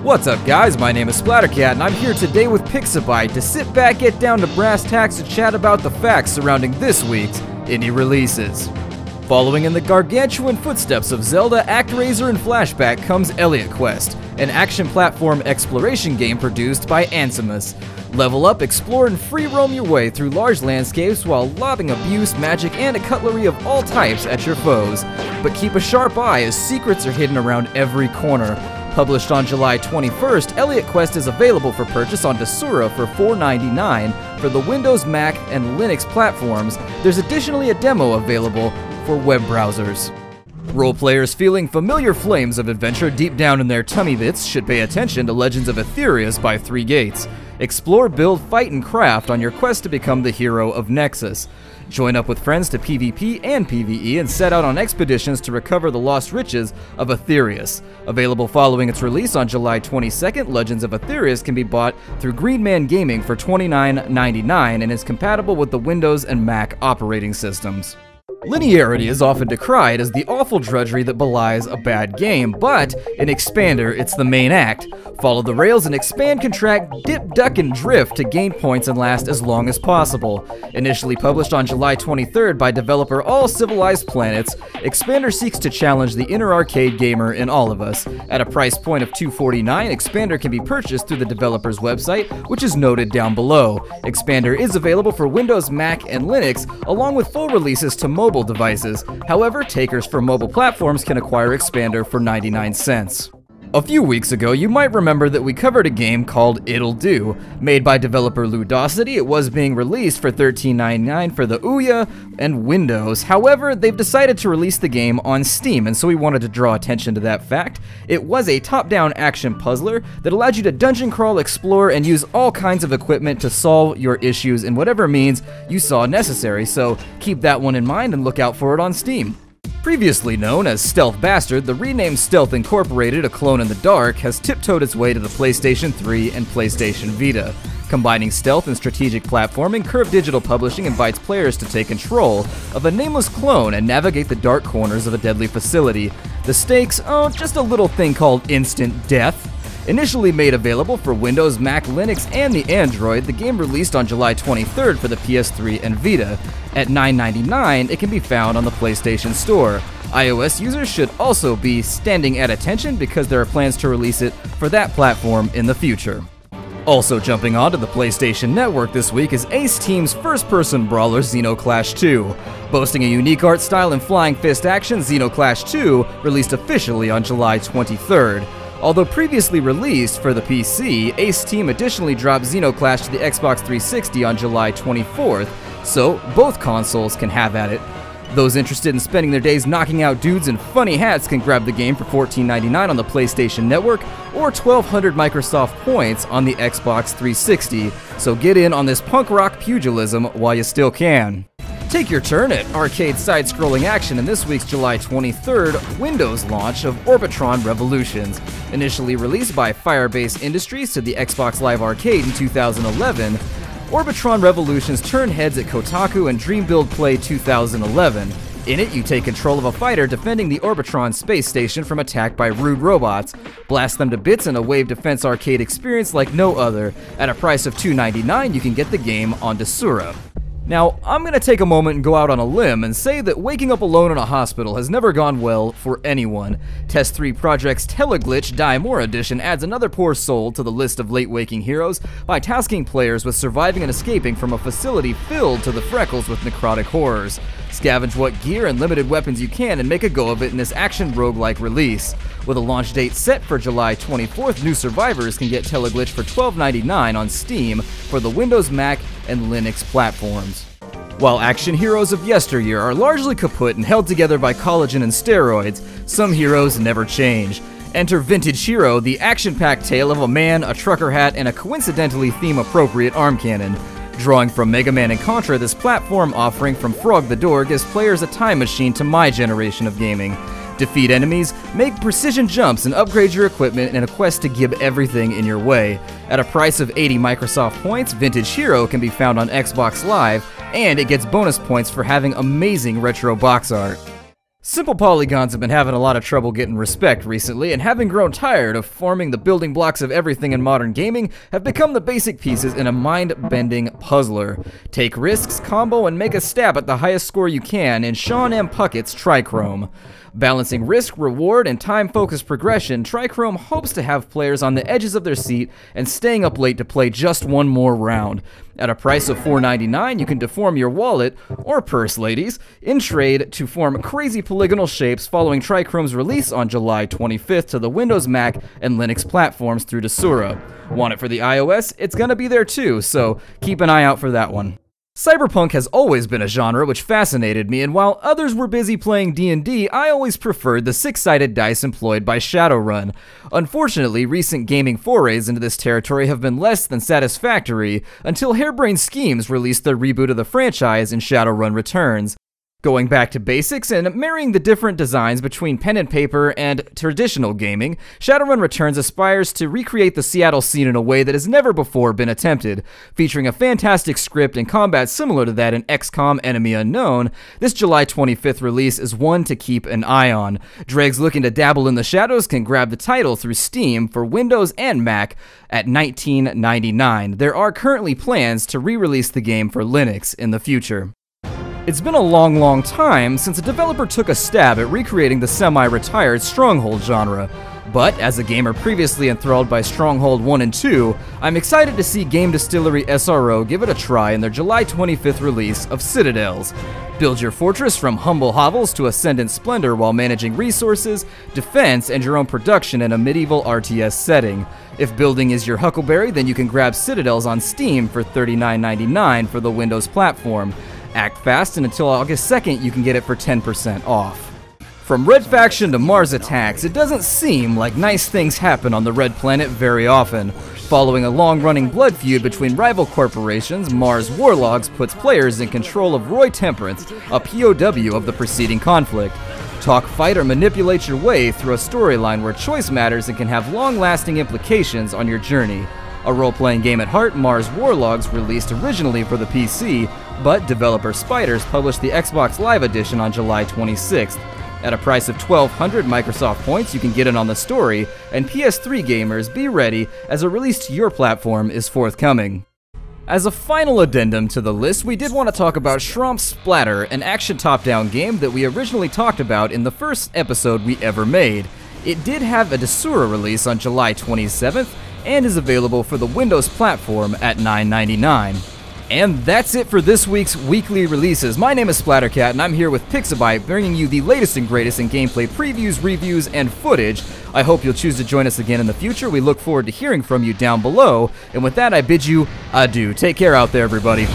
What's up guys, my name is Splattercat and I'm here today with Pixabay to sit back, get down to brass tacks and chat about the facts surrounding this week's indie releases. Following in the gargantuan footsteps of Zelda, ActRaiser, and Flashback comes Elliot Quest, an action platform exploration game produced by Ansimus. Level up, explore, and free roam your way through large landscapes while lobbing abuse, magic, and a cutlery of all types at your foes. But keep a sharp eye as secrets are hidden around every corner. Published on July 21st, Elliot Quest is available for purchase on Desura for $4.99 for the Windows, Mac, and Linux platforms. There's additionally a demo available for web browsers. Role players feeling familiar flames of adventure deep down in their tummy bits should pay attention to Legends of Aetherius by 3 Gates. Explore, build, fight, and craft on your quest to become the hero of Nexus. Join up with friends to PvP and PvE and set out on expeditions to recover the lost riches of Aetherius. Available following its release on July 22nd, Legends of Aetherius can be bought through Green Man Gaming for $29.99 and is compatible with the Windows and Mac operating systems. Linearity is often decried as the awful drudgery that belies a bad game, but in Expander, it's the main act. Follow the rails and expand, contract, dip, duck, and drift to gain points and last as long as possible. Initially published on July 23rd by developer All Civilized Planets, Expander seeks to challenge the inner arcade gamer in all of us. At a price point of $2.49, Expander can be purchased through the developer's website, which is noted down below. Expander is available for Windows, Mac, and Linux, along with full releases to mobile devices. However, takers for mobile platforms can acquire Expander for 99 cents. A few weeks ago, you might remember that we covered a game called Itll Do. Made by developer Ludosity, it was being released for $13.99 for the Ouya and Windows. However, they've decided to release the game on Steam, and so we wanted to draw attention to that fact. It was a top-down action puzzler that allowed you to dungeon crawl, explore, and use all kinds of equipment to solve your issues in whatever means you saw necessary, so keep that one in mind and look out for it on Steam. Previously known as Stealth Bastard, the renamed Stealth Incorporated, a clone in the dark, has tiptoed its way to the PlayStation 3 and PlayStation Vita. Combining stealth and strategic platforming, Curve Digital Publishing invites players to take control of a nameless clone and navigate the dark corners of a deadly facility. The stakes? Oh, just a little thing called instant death. Initially made available for Windows, Mac, Linux, and the Android, the game released on July 23rd for the PS3 and Vita. At $9.99, it can be found on the PlayStation Store. iOS users should also be standing at attention because there are plans to release it for that platform in the future. Also jumping onto the PlayStation Network this week is Ace Team's first-person brawler Zeno Clash 2. Boasting a unique art style and flying fist action, Zeno Clash 2 released officially on July 23rd. Although previously released for the PC, Ace Team additionally dropped Zeno Clash to the Xbox 360 on July 24th, so both consoles can have at it. Those interested in spending their days knocking out dudes in funny hats can grab the game for $14.99 on the PlayStation Network or 1,200 Microsoft points on the Xbox 360, so get in on this punk rock pugilism while you still can. Take your turn at arcade side-scrolling action in this week's July 23rd Windows launch of Orbital Revolutions. Initially released by Firebase Industries to the Xbox Live Arcade in 2011, Orbital Revolutions turned heads at Kotaku and Dream Build Play 2011. In it, you take control of a fighter defending the Orbitron space station from attack by rude robots. Blast them to bits in a wave defense arcade experience like no other. At a price of $2.99, you can get the game on Desura. Now, I'm gonna take a moment and go out on a limb and say that waking up alone in a hospital has never gone well for anyone. Test 3 Project's Teleglitch Die More Edition adds another poor soul to the list of late-waking heroes by tasking players with surviving and escaping from a facility filled to the freckles with necrotic horrors. Scavenge what gear and limited weapons you can and make a go of it in this action roguelike release. With a launch date set for July 24th, new survivors can get Teleglitch for $12.99 on Steam for the Windows, Mac, and Linux platforms. While action heroes of yesteryear are largely kaput and held together by collagen and steroids, some heroes never change. Enter Vintage Hero, the action-packed tale of a man, a trucker hat, and a coincidentally theme-appropriate arm cannon. Drawing from Mega Man and Contra, this platform offering from Frog the Door gives players a time machine to my generation of gaming. Defeat enemies, make precision jumps, and upgrade your equipment in a quest to give everything in your way. At a price of 80 Microsoft points, Vintage Hero can be found on Xbox Live, and it gets bonus points for having amazing retro box art. Simple polygons have been having a lot of trouble getting respect recently, and having grown tired of forming the building blocks of everything in modern gaming, have become the basic pieces in a mind-bending puzzler. Take risks, combo, and make a stab at the highest score you can in Sean M. Puckett's Trichrome. Balancing risk, reward, and time-focused progression, Trichrome hopes to have players on the edges of their seat and staying up late to play just one more round. At a price of $4.99, you can deform your wallet, or purse, ladies, in trade to form crazy polygonal shapes following Trichrome's release on July 25th to the Windows, Mac, and Linux platforms through Desura. Want it for the iOS? It's gonna be there too, so keep an eye out for that one. Cyberpunk has always been a genre which fascinated me, and while others were busy playing D&D, I always preferred the six-sided dice employed by Shadowrun. Unfortunately, recent gaming forays into this territory have been less than satisfactory, until Harebrained Schemes released their reboot of the franchise in Shadowrun Returns. Going back to basics and marrying the different designs between pen and paper and traditional gaming, Shadowrun Returns aspires to recreate the Seattle scene in a way that has never before been attempted. Featuring a fantastic script and combat similar to that in XCOM Enemy Unknown, this July 25th release is one to keep an eye on. Dregs looking to dabble in the shadows can grab the title through Steam for Windows and Mac at $19.99. There are currently plans to re-release the game for Linux in the future. It's been a long time since a developer took a stab at recreating the semi-retired Stronghold genre. But, as a gamer previously enthralled by Stronghold 1 and 2, I'm excited to see Game Distillery SRO give it a try in their July 25th release of Citadels. Build your fortress from humble hovels to ascendant splendor while managing resources, defense, and your own production in a medieval RTS setting. If building is your huckleberry, then you can grab Citadels on Steam for $39.99 for the Windows platform. Act fast, and until August 2nd, you can get it for 10% off. From Red Faction to Mars Attacks, it doesn't seem like nice things happen on the Red Planet very often. Following a long-running blood feud between rival corporations, Mars Warlocks puts players in control of Roy Temperance, a POW of the preceding conflict. Talk, fight, or manipulate your way through a storyline where choice matters and can have long-lasting implications on your journey. A role-playing game at heart, Mars Warlocks released originally for the PC, but developer Spiders published the Xbox Live Edition on July 26th. At a price of 1,200 Microsoft points, you can get in on the story, and PS3 gamers, be ready, as a release to your platform is forthcoming. As a final addendum to the list, we did want to talk about Shromp's Splatter, an action top-down game that we originally talked about in the first episode we ever made. It did have a Desura release on July 27th, and is available for the Windows platform at $9.99. And that's it for this week's weekly releases. My name is Splattercat, and I'm here with Pixabyte, bringing you the latest and greatest in gameplay previews, reviews, and footage. I hope you'll choose to join us again in the future. We look forward to hearing from you down below. And with that, I bid you adieu. Take care out there, everybody.